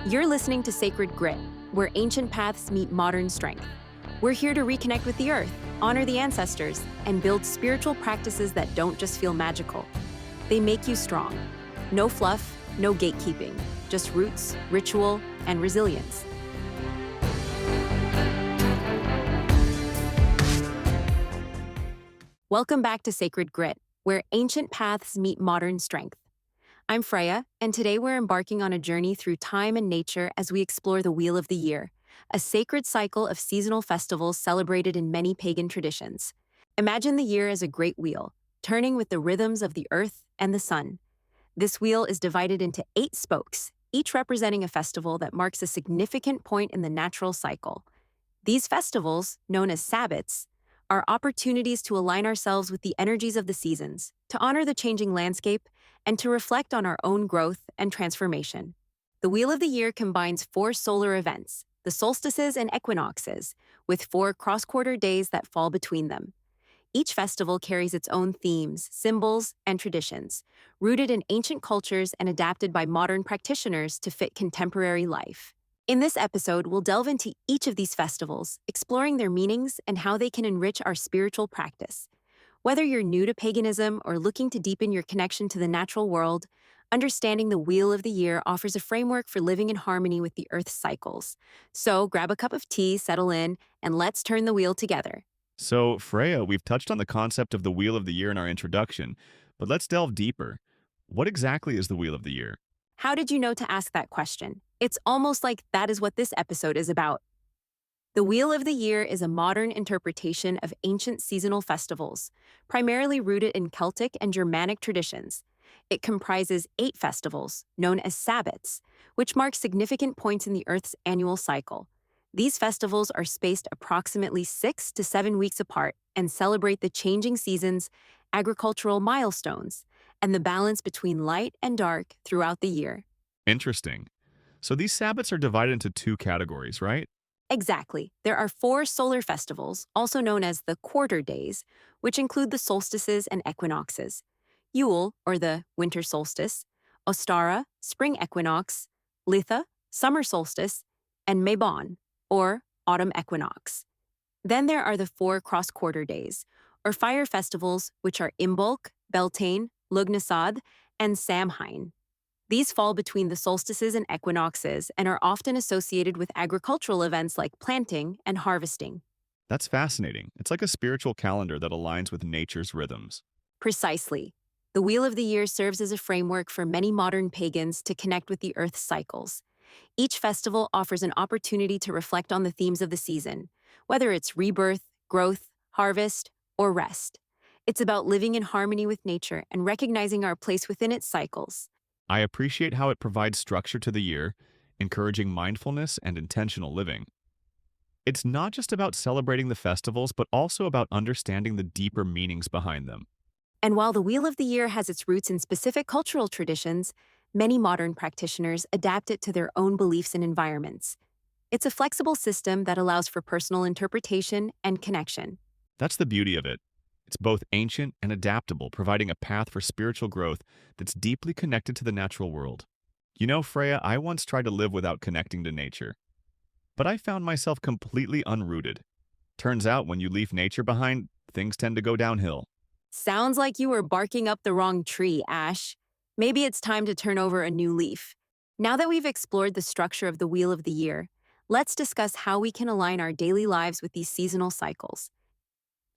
You're listening to Sacred Grit, where ancient paths meet modern strength. We're here to reconnect with the earth, honor the ancestors, and build spiritual practices that don't just feel magical. They make you strong. No fluff, no gatekeeping, just roots, ritual, and resilience. Welcome back to Sacred Grit, where ancient paths meet modern strength. I'm Freya, and today we're embarking on a journey through time and nature as we explore the Wheel of the Year, a sacred cycle of seasonal festivals celebrated in many pagan traditions. Imagine the year as a great wheel, turning with the rhythms of the earth and the sun. This wheel is divided into 8 spokes, each representing a festival that marks a significant point in the natural cycle. These festivals, known as sabbats, are opportunities to align ourselves with the energies of the seasons, to honor the changing landscape, and to reflect on our own growth and transformation. The Wheel of the Year combines 4 solar events, the solstices and equinoxes, with 4 cross-quarter days that fall between them. Each festival carries its own themes, symbols, and traditions, rooted in ancient cultures and adapted by modern practitioners to fit contemporary life. In this episode, we'll delve into each of these festivals, exploring their meanings and how they can enrich our spiritual practice. Whether you're new to paganism or looking to deepen your connection to the natural world, understanding the Wheel of the Year offers a framework for living in harmony with the Earth's cycles. So grab a cup of tea, settle in, and let's turn the wheel together. So, Freya, we've touched on the concept of the Wheel of the Year in our introduction, but let's delve deeper. What exactly is the Wheel of the Year? How did you know to ask that question? It's almost like that is what this episode is about. The Wheel of the Year is a modern interpretation of ancient seasonal festivals, primarily rooted in Celtic and Germanic traditions. It comprises 8 festivals, known as sabbats, which mark significant points in the Earth's annual cycle. These festivals are spaced approximately 6 to 7 weeks apart and celebrate the changing seasons, agricultural milestones, and the balance between light and dark throughout the year. Interesting. So these sabbats are divided into 2 categories, right? Exactly. There are 4 solar festivals, also known as the quarter days, which include the solstices and equinoxes. Yule, or the winter solstice, Ostara, spring equinox, Litha, summer solstice, and Mabon, or autumn equinox. Then there are the 4 cross-quarter days, or fire festivals, which are Imbolc, Beltane, Lughnasadh, and Samhain. These fall between the solstices and equinoxes and are often associated with agricultural events like planting and harvesting. That's fascinating. It's like a spiritual calendar that aligns with nature's rhythms. Precisely. The Wheel of the Year serves as a framework for many modern pagans to connect with the Earth's cycles. Each festival offers an opportunity to reflect on the themes of the season, whether it's rebirth, growth, harvest, or rest. It's about living in harmony with nature and recognizing our place within its cycles. I appreciate how it provides structure to the year, encouraging mindfulness and intentional living. It's not just about celebrating the festivals, but also about understanding the deeper meanings behind them. And while the Wheel of the Year has its roots in specific cultural traditions, many modern practitioners adapt it to their own beliefs and environments. It's a flexible system that allows for personal interpretation and connection. That's the beauty of it. It's both ancient and adaptable, providing a path for spiritual growth that's deeply connected to the natural world. You know, Freya, I once tried to live without connecting to nature, but I found myself completely unrooted. Turns out when you leave nature behind, things tend to go downhill. Sounds like you were barking up the wrong tree, Ash. Maybe it's time to turn over a new leaf. Now that we've explored the structure of the Wheel of the Year, let's discuss how we can align our daily lives with these seasonal cycles.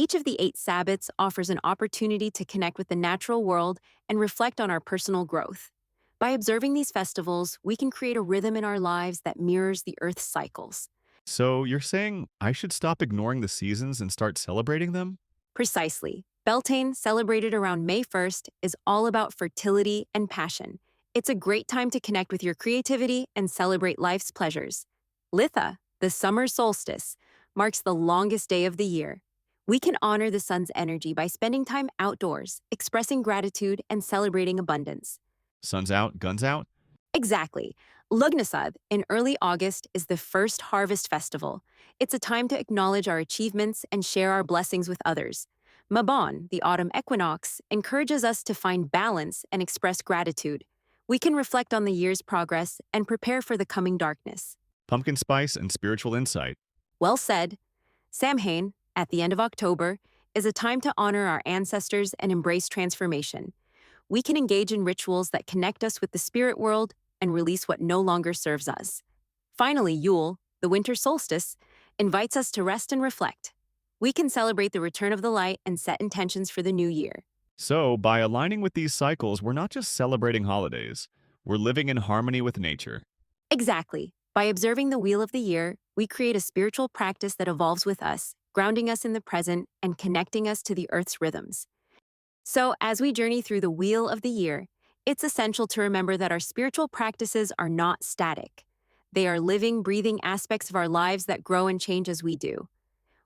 Each of the 8 sabbats offers an opportunity to connect with the natural world and reflect on our personal growth. By observing these festivals, we can create a rhythm in our lives that mirrors the Earth's cycles. So you're saying I should stop ignoring the seasons and start celebrating them? Precisely. Beltane, celebrated around May 1st, is all about fertility and passion. It's a great time to connect with your creativity and celebrate life's pleasures. Litha, the summer solstice, marks the longest day of the year. We can honor the sun's energy by spending time outdoors, expressing gratitude and celebrating abundance. Sun's out, guns out? Exactly. Lughnasadh, in early August, is the first harvest festival. It's a time to acknowledge our achievements and share our blessings with others. Mabon, the autumn equinox, encourages us to find balance and express gratitude. We can reflect on the year's progress and prepare for the coming darkness. Pumpkin spice and spiritual insight. Well said. Samhain, at the end of October, is a time to honor our ancestors and embrace transformation. We can engage in rituals that connect us with the spirit world and release what no longer serves us. Finally, Yule, the winter solstice, invites us to rest and reflect. We can celebrate the return of the light and set intentions for the new year. So, by aligning with these cycles, we're not just celebrating holidays, we're living in harmony with nature. Exactly. By observing the wheel of the year, we create a spiritual practice that evolves with us, grounding us in the present and connecting us to the earth's rhythms. So, as we journey through the wheel of the year, it's essential to remember that our spiritual practices are not static. They are living, breathing aspects of our lives that grow and change as we do.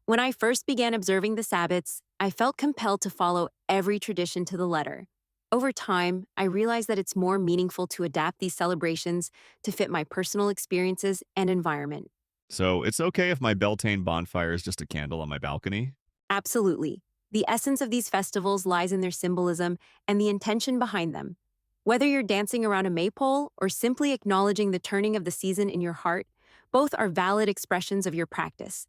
When I first began observing the Sabbats, I felt compelled to follow every tradition to the letter. Over time, I realized that it's more meaningful to adapt these celebrations to fit my personal experiences and environment. So, it's okay if my Beltane bonfire is just a candle on my balcony? Absolutely. The essence of these festivals lies in their symbolism and the intention behind them. Whether you're dancing around a maypole or simply acknowledging the turning of the season in your heart, both are valid expressions of your practice.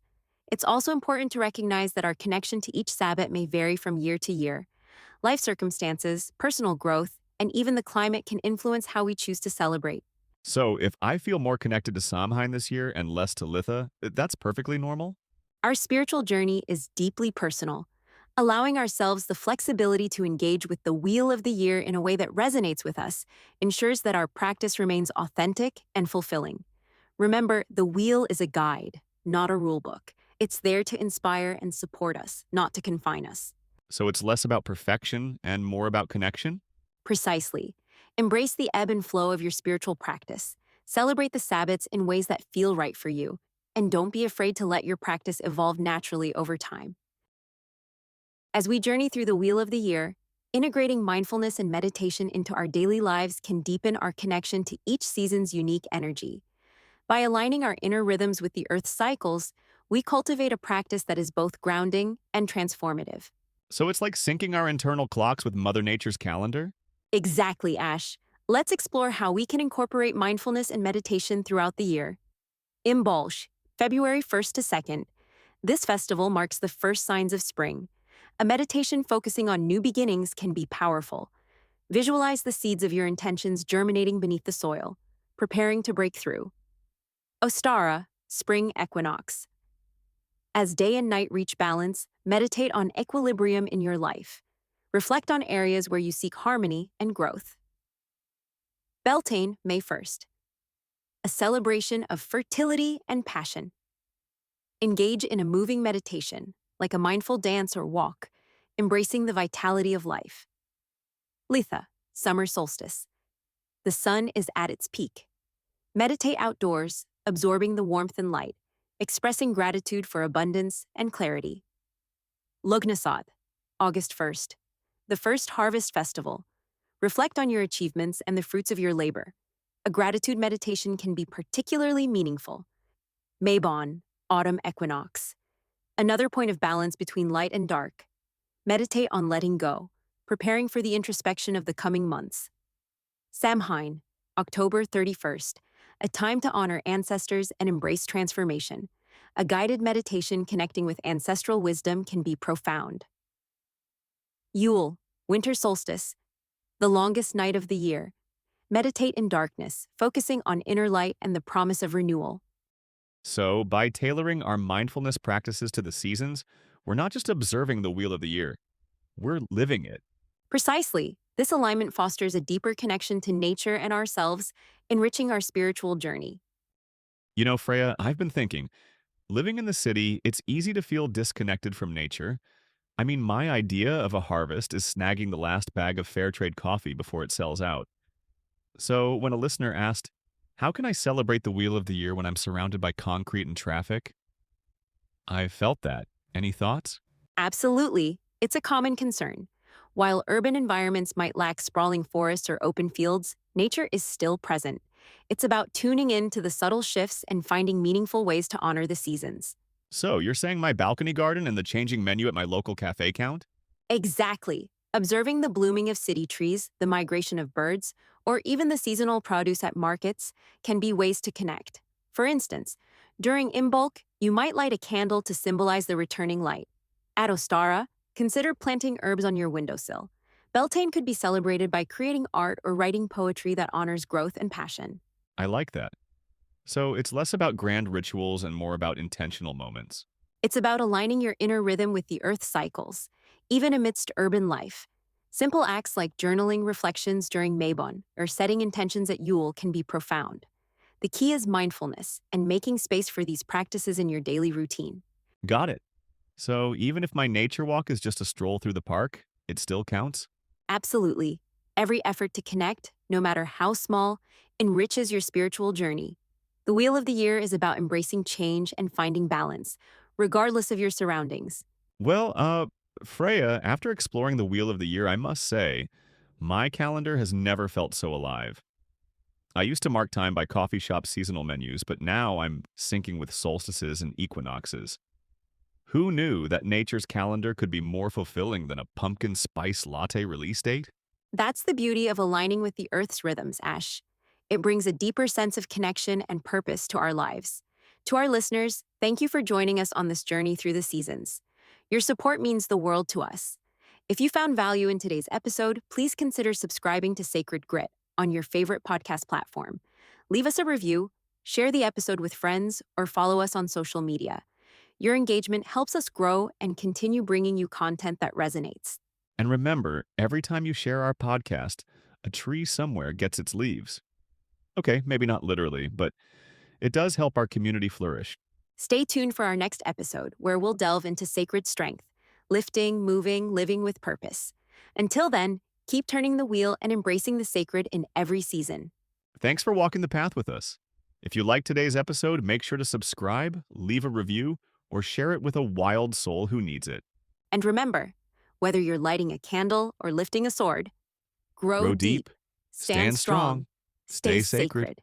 It's also important to recognize that our connection to each Sabbat may vary from year to year. Life circumstances, personal growth, and even the climate can influence how we choose to celebrate. So, if I feel more connected to Samhain this year and less to Litha, that's perfectly normal? Our spiritual journey is deeply personal. Allowing ourselves the flexibility to engage with the wheel of the year in a way that resonates with us ensures that our practice remains authentic and fulfilling. Remember, the wheel is a guide, not a rulebook. It's there to inspire and support us, not to confine us. So, it's less about perfection and more about connection? Precisely. Embrace the ebb and flow of your spiritual practice. Celebrate the Sabbats in ways that feel right for you. And don't be afraid to let your practice evolve naturally over time. As we journey through the wheel of the year, integrating mindfulness and meditation into our daily lives can deepen our connection to each season's unique energy. By aligning our inner rhythms with the Earth's cycles, we cultivate a practice that is both grounding and transformative. So, it's like syncing our internal clocks with Mother Nature's calendar? Exactly, Ash. Let's explore how we can incorporate mindfulness and meditation throughout the year. Imbolc, February 1st to 2nd. This festival marks the first signs of spring. A meditation focusing on new beginnings can be powerful. Visualize the seeds of your intentions germinating beneath the soil, preparing to break through. Ostara, spring equinox. As day and night reach balance, meditate on equilibrium in your life. Reflect on areas where you seek harmony and growth. Beltane, May 1st. A celebration of fertility and passion. Engage in a moving meditation, like a mindful dance or walk, embracing the vitality of life. Litha, summer solstice. The sun is at its peak. Meditate outdoors, absorbing the warmth and light, expressing gratitude for abundance and clarity. Lugnasad, August 1st. The first harvest festival. Reflect on your achievements and the fruits of your labor. A gratitude meditation can be particularly meaningful. Mabon, autumn equinox. Another point of balance between light and dark. Meditate on letting go, preparing for the introspection of the coming months. Samhain, October 31st. A time to honor ancestors and embrace transformation. A guided meditation connecting with ancestral wisdom can be profound. Yule, winter solstice. The longest night of the year. Meditate in darkness, focusing on inner light and the promise of renewal. So, by tailoring our mindfulness practices to the seasons, we're not just observing the wheel of the year, we're living it. Precisely, this alignment fosters a deeper connection to nature and ourselves, enriching our spiritual journey. You know, Freya, I've been thinking, living in the city, it's easy to feel disconnected from nature. I mean, my idea of a harvest is snagging the last bag of fair trade coffee before it sells out. So, when a listener asked, how can I celebrate the wheel of the year when I'm surrounded by concrete and traffic? I felt that. Any thoughts? Absolutely, it's a common concern. While urban environments might lack sprawling forests or open fields, nature is still present. It's about tuning in to the subtle shifts and finding meaningful ways to honor the seasons. So, you're saying my balcony garden and the changing menu at my local cafe count? Exactly. Observing the blooming of city trees, the migration of birds, or even the seasonal produce at markets can be ways to connect. For instance, during Imbolc, you might light a candle to symbolize the returning light. At Ostara, consider planting herbs on your windowsill. Beltane could be celebrated by creating art or writing poetry that honors growth and passion. I like that. So it's less about grand rituals and more about intentional moments. It's about aligning your inner rhythm with the Earth's cycles, even amidst urban life. Simple acts like journaling reflections during Mabon or setting intentions at Yule can be profound. The key is mindfulness and making space for these practices in your daily routine. Got it. So even if my nature walk is just a stroll through the park, it still counts? Absolutely. Every effort to connect, no matter how small, enriches your spiritual journey. The Wheel of the Year is about embracing change and finding balance, regardless of your surroundings. Well, Freya, after exploring the Wheel of the Year, I must say, my calendar has never felt so alive. I used to mark time by coffee shop seasonal menus, but now I'm syncing with solstices and equinoxes. Who knew that nature's calendar could be more fulfilling than a pumpkin spice latte release date? That's the beauty of aligning with the Earth's rhythms, Ash. It brings a deeper sense of connection and purpose to our lives. To our listeners, thank you for joining us on this journey through the seasons. Your support means the world to us. If you found value in today's episode, please consider subscribing to Sacred Grit on your favorite podcast platform. Leave us a review, share the episode with friends, or follow us on social media. Your engagement helps us grow and continue bringing you content that resonates. And remember, every time you share our podcast, a tree somewhere gets its leaves. Okay, maybe not literally, but it does help our community flourish. Stay tuned for our next episode, where we'll delve into sacred strength, lifting, moving, living with purpose. Until then, keep turning the wheel and embracing the sacred in every season. Thanks for walking the path with us. If you liked today's episode, make sure to subscribe, leave a review, or share it with a wild soul who needs it. And remember, whether you're lighting a candle or lifting a sword, grow Grow deep, deep, stand stand strong, strong, stay stay sacred. sacred.